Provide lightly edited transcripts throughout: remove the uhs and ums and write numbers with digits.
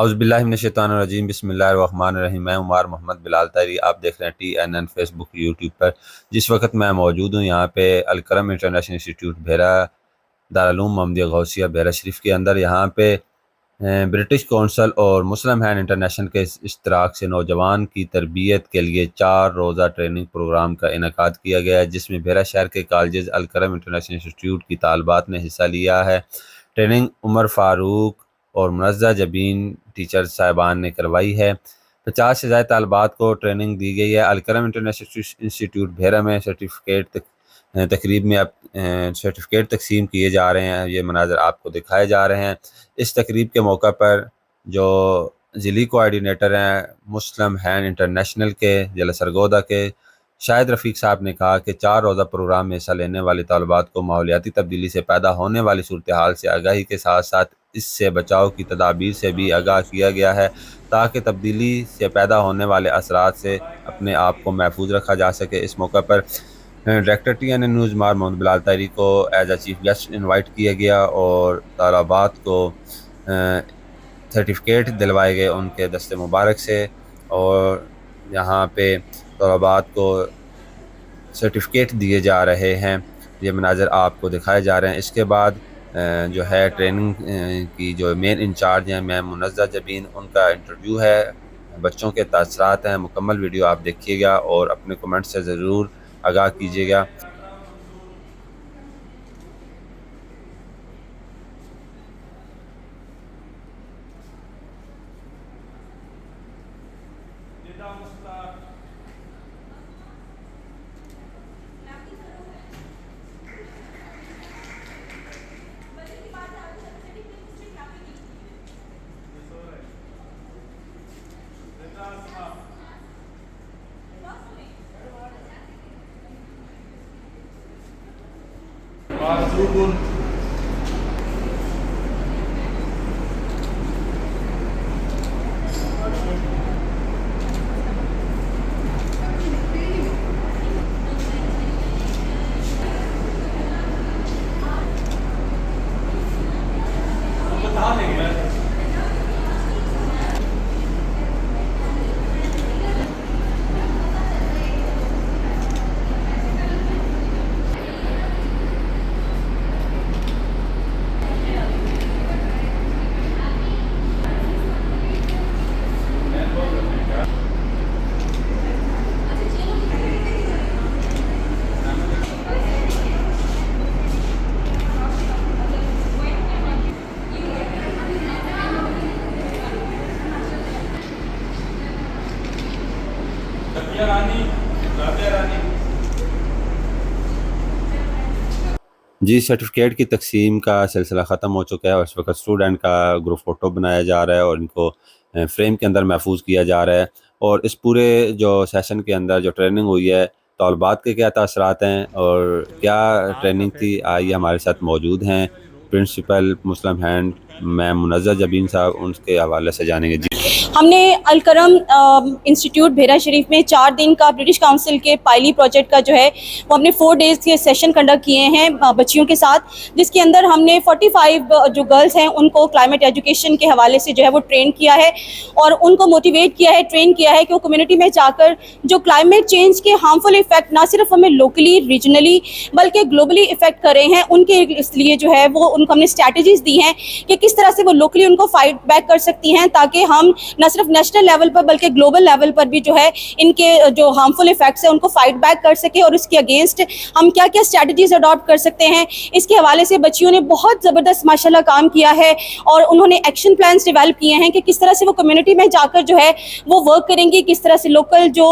औज़ुबिल्लाहिमिनश्शैतानिर्रजीम बिस्मिल्लाहिर्रहमानिर्रहीम। मैं उमर मोहम्मद बिलाल तारी, आप देख रहे हैं TNN फेसबुक यूट्यूब पर। जिस वक्त मैं मौजूद हूँ यहाँ पे अलकरम इंटरनेशनल इंस्टीट्यूट भेरा दारुल उलूम मोहम्मदिया गौसिया भेरा शरीफ के अंदर, यहाँ पे ब्रिटिश कौंसल और मुस्लिम हैंड इंटरनेशनल के इश्तराक से नौजवान की तरबियत के लिए 4 रोज़ा ट्रेनिंग प्रोग्राम का इनेकाद किया गया है, जिसमें भेरा शहर के कॉलेज अलकरम इंटरनेशनल इंस्टीट्यूट की तालबात ने हिस्सा लिया है। ट्रेनिंग उमर फ़ारूक और मुनज़्ज़ा जबीन टीचर साहिबान ने करवाई है। 50 से ज़्यादा तालबात को ट्रेनिंग दी गई है। अलकरम इंटरनेशनल इंस्टीट्यूट भेरा में तकरीब में अब सर्टिफिकेट तकसीम किए जा रहे हैं। ये मनाज़र आपको दिखाए जा रहे हैं। इस तकरीब के मौका पर जो ज़िली कोऑर्डिनेटर हैं मुस्लिम हैंड इंटरनेशनल के ज़िला सरगोदा के शाहिद रफ़ीक साहब ने कहा कि 4 रोज़ा प्रोग्राम में हिस्सा लेने वाली तलबात को माहौलियाती तब्दीली से पैदा होने वाली सूरत हाल से आगाही के साथ साथ इससे बचाव की तदाबीर से भी आगाह किया गया है, ताकि तब्दीली से पैदा होने वाले असरात से अपने आप को महफूज रखा जा सके। इस मौका पर डायरेक्टर TNN न्यूज़ मार मोहम्मद बिलाल तारी को as a chief guest invite किया गया और तलबात को सर्टिफिकेट दिलवाए गए उनके दस्ते मुबारक से, और यहाँ पे तलबात को सर्टिफिकेट दिए जा रहे हैं। ये मनाज़र आपको दिखाए जा रहे हैं। इसके बाद जो है ट्रेनिंग की जो मेन इंचार्ज हैं मैम मुनज़्ज़ा जबीन, उनका इंटरव्यू है, बच्चों के तासरात हैं। मुकम्मल वीडियो आप देखिएगा और अपने कमेंट से ज़रूर आगाह कीजिएगा। जी, सर्टिफिकेट की तकसीम का सिलसिला ख़त्म हो चुका है और इस वक्त स्टूडेंट का ग्रुप फ़ोटो बनाया जा रहा है और इनको फ्रेम के अंदर महफूज किया जा रहा है। और इस पूरे जो सेशन के अंदर जो ट्रेनिंग हुई है, तलबात के क्या तासरात हैं और क्या ट्रेनिंग थी, आइए हमारे साथ मौजूद हैं प्रिंसिपल मुस्लिम हैंड मैम मुनज़्ज़ा जबीन साहब, उनके हवाले से जानेंगे। जी, हमने अलकरम इंस्टीट्यूट भेरा शरीफ में 4 दिन का ब्रिटिश काउंसिल के पायली प्रोजेक्ट का जो है वो हमने 4 डेज़ के सेशन कंडक्ट किए हैं बच्चियों के साथ, जिसके अंदर हमने 45 जो गर्ल्स हैं उनको क्लाइमेट एजुकेशन के हवाले से जो है वो ट्रेन किया है और उनको मोटिवेट किया है, ट्रेन किया है कि वो कम्युनिटी में जाकर जो क्लाइमेट चेंज के हार्मफुल इफेक्ट ना सिर्फ हमें लोकली रीजनली बल्कि ग्लोबली इफेक्ट कर रहे हैं, उनके इसलिए जो है वो उनको हमने स्ट्रैटेजीज़ दी हैं कि किस तरह से वो लोकली उनको फाइट बैक कर सकती हैं, ताकि हम न सिर्फ नेशनल लेवल पर बल्कि ग्लोबल लेवल पर भी जो है इनके जो हार्मफुल इफेक्ट्स हैं उनको फाइट बैक कर सके और उसके अगेंस्ट हम क्या क्या स्ट्रैटेजीज अडॉप्ट कर सकते हैं। इसके हवाले से बच्चियों ने बहुत ज़बरदस्त माशाल्लाह काम किया है और उन्होंने एक्शन प्लान्स डेवलप किए हैं कि किस तरह से वो कम्युनिटी में जाकर जो है वो वर्क करेंगी, किस तरह से लोकल जो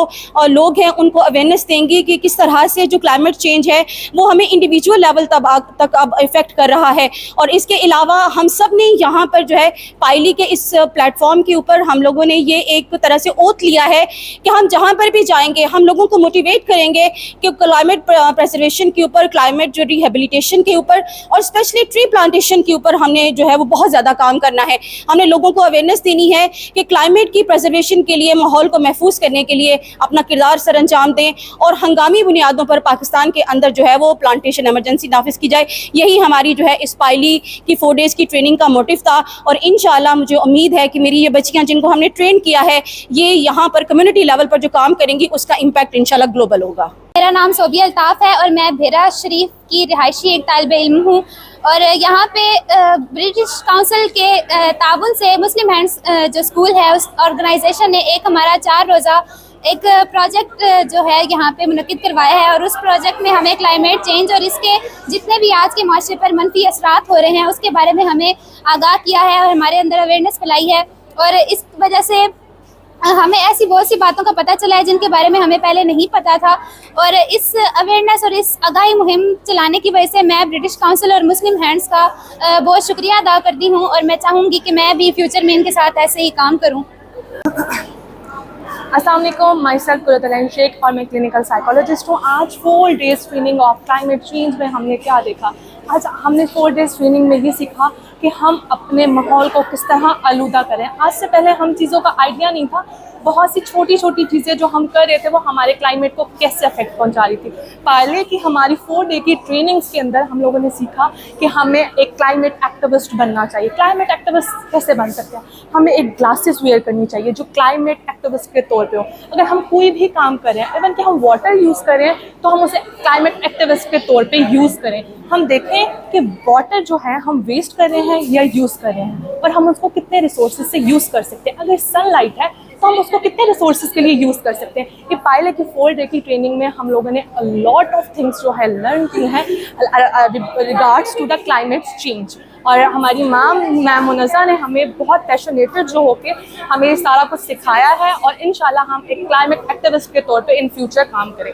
लोग हैं उनको अवेयरनेस देंगी कि किस तरह से जो क्लाइमेट चेंज है वो हमें इंडिविजुअल लेवल तक अब इफेक्ट कर रहा है। और इसके अलावा हम सब ने यहाँ पर जो है पायली के इस प्लेटफॉर्म के ऊपर पर हम लोगों ने ये एक तरह से ओथ लिया है कि हम जहाँ पर भी जाएंगे हम लोगों को मोटिवेट करेंगे कि क्लाइमेट प्रिजर्वेशन के ऊपर, क्लाइमेट जो रिहेबिलिटेशन के ऊपर और स्पेशली ट्री प्लांटेशन के ऊपर हमने जो है वो बहुत ज़्यादा काम करना है। हमने लोगों को अवेयरनेस देनी है कि क्लाइमेट की प्रिजर्वेशन के लिए, माहौल को महफूज करने के लिए अपना किरदार सर अंजाम दें और हंगामी बुनियादों पर पाकिस्तान के अंदर जो है वो प्लांटेशन एमरजेंसी नाफिज की जाए। यही हमारी जो है इस पायली की 4 डेज़ की ट्रेनिंग का मोटिव था और इंशाल्लाह मुझे उम्मीद है कि मेरी ये बच्चियाँ जिनको हमने ट्रेन किया है ये यहाँ पर कम्युनिटी लेवल पर जो काम करेंगी उसका इम्पैक्ट इंशाल्लाह ग्लोबल होगा। मेरा नाम सोबिया अल्ताफ़ है और मैं भेरा शरीफ की रिहायशी एक तालिबे इल्म हूँ और यहाँ पे ब्रिटिश काउंसिल के ताउन से मुस्लिम हैंड्स जो स्कूल है उस ऑर्गेनाइजेशन ने एक हमारा 4 रोज़ा एक प्रोजेक्ट जो है यहाँ पे मुनक़िद करवाया है और उस प्रोजेक्ट में हमें क्लाइमेट चेंज और इसके जितने भी आज के माशरे पर मनफी असरात हो रहे हैं उसके बारे में हमें आगाह किया है और हमारे अंदर अवेयरनेस फैलाई है और इस वजह से हमें ऐसी बहुत सी बातों का पता चला है जिनके बारे में हमें पहले नहीं पता था और इस अवेयरनेस और इस आगाही मुहिम चलाने की वजह से मैं ब्रिटिश काउंसिल और मुस्लिम हैंड्स का बहुत शुक्रिया अदा करती हूँ और मैं चाहूँगी कि मैं भी फ्यूचर में इनके साथ ऐसे ही काम करूँ। अस्सलाम वालेकुम, माई सेल्फ कुरतुल शेख और मैं क्लिनिकल साइकोलॉजिस्ट हूँ। आज 4 days training of climate change में हमने क्या देखा? आज हमने 4 डेज़ ट्रेनिंग में ये सीखा कि हम अपने माहौल को किस तरह आलूदा करें। आज से पहले हम चीज़ों का आइडिया नहीं था, बहुत सी छोटी छोटी चीज़ें जो हम कर रहे थे वो हमारे क्लाइमेट को कैसे अफेक्ट पहुंचा रही थी। पहले की हमारी 4 डे की ट्रेनिंग्स के अंदर हम लोगों ने सीखा कि हमें एक क्लाइमेट एक्टिविस्ट बनना चाहिए। क्लाइमेट एक्टिविस्ट कैसे बन सकते हैं? हमें एक ग्लासेस वेयर करनी चाहिए जो क्लाइमेट एक्टिविस्ट के तौर पे हो। अगर हम कोई भी काम करें, इवन कि हम वाटर यूज़ करें तो हम उसे क्लाइमेट एक्टिविस्ट के तौर पे यूज़ करें। हम देखें कि वाटर जो है हम वेस्ट कर रहे हैं या यूज़ कर रहे हैं और हम उसको कितने रिसोर्सेज से यूज़ कर सकते हैं। अगर सनलाइट है तो हम उसको कितने रिसोर्सेज के लिए यूज़ कर सकते हैं। कि पहले की 4 डे की ट्रेनिंग में हम लोगों ने लॉट ऑफ थिंग्स जो है लर्न की हैं regards to the climate change और हमारी मैम मुनज़्ज़ा ने हमें बहुत पैशनेटेड जो होके हमें सारा कुछ सिखाया है और इंशाल्लाह हम एक क्लाइमेट एक्टिविस्ट के तौर पे इन फ्यूचर काम करें।